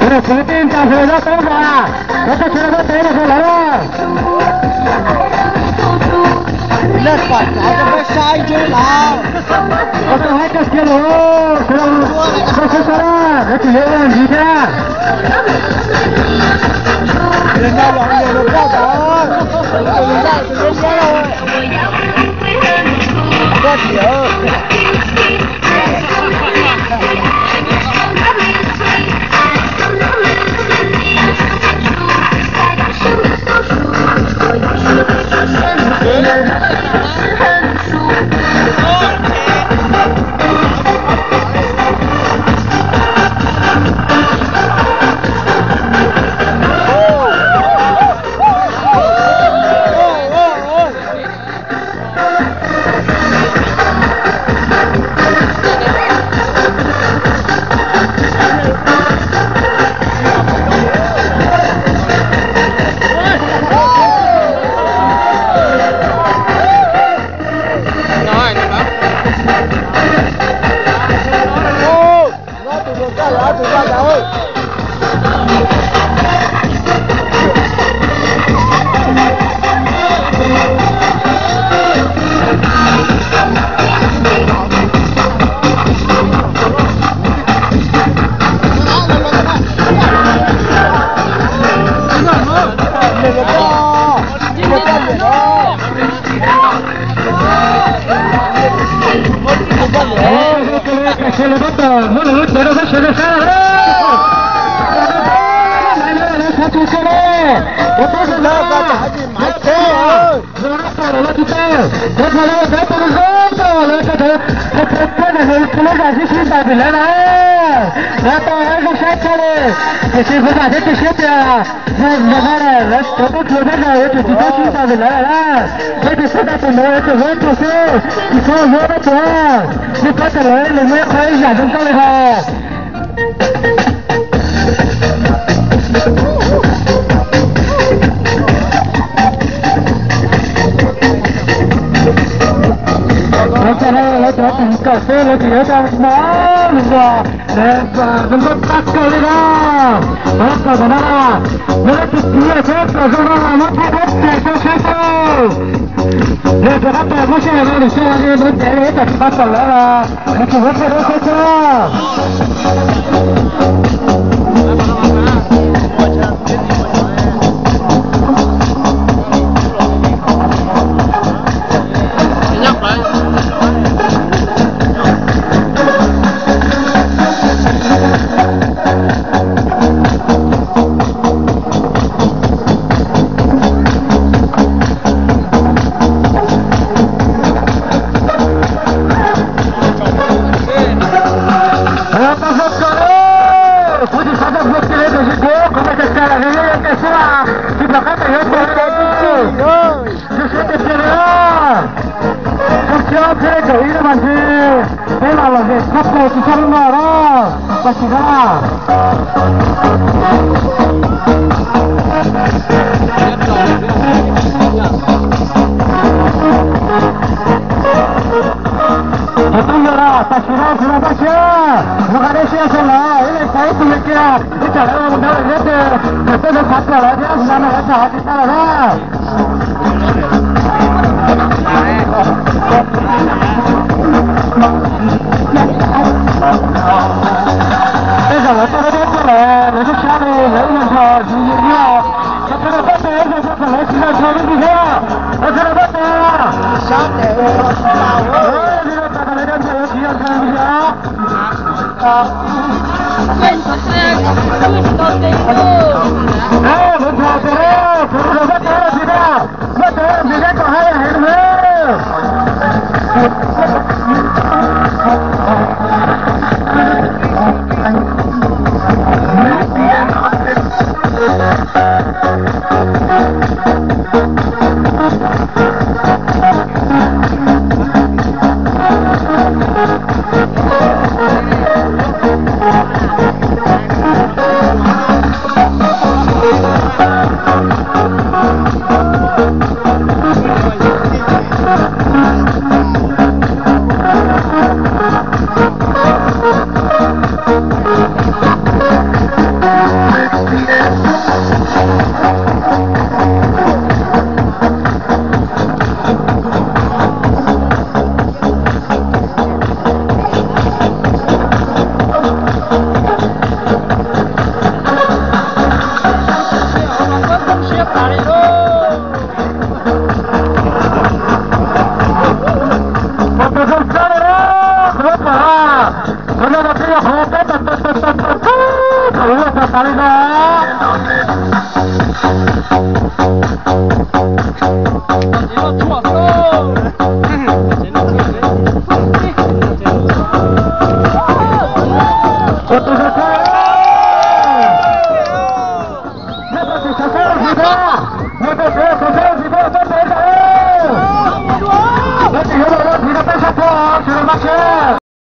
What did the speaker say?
Pero que pinta, se lo toma. No te se lo va a tener, por favor. Lên quả trái cho bé sai chơi nào. Otro hay que hacerlo. Pero no se sabe. No te llevan, diga. Lên nào bọn nhiều được đâu rồi. Lên nào thì lên rồi. Có chịu. Se levanta, no le gusta, no se deja. Un café, lo que yo te mando, vengo tasco de nada, basta de nada, no le pides esto, no te gastes, eso, le pegaste la música de la licea, no te metas, pasa nada, no te gastes eso. Oke, salida.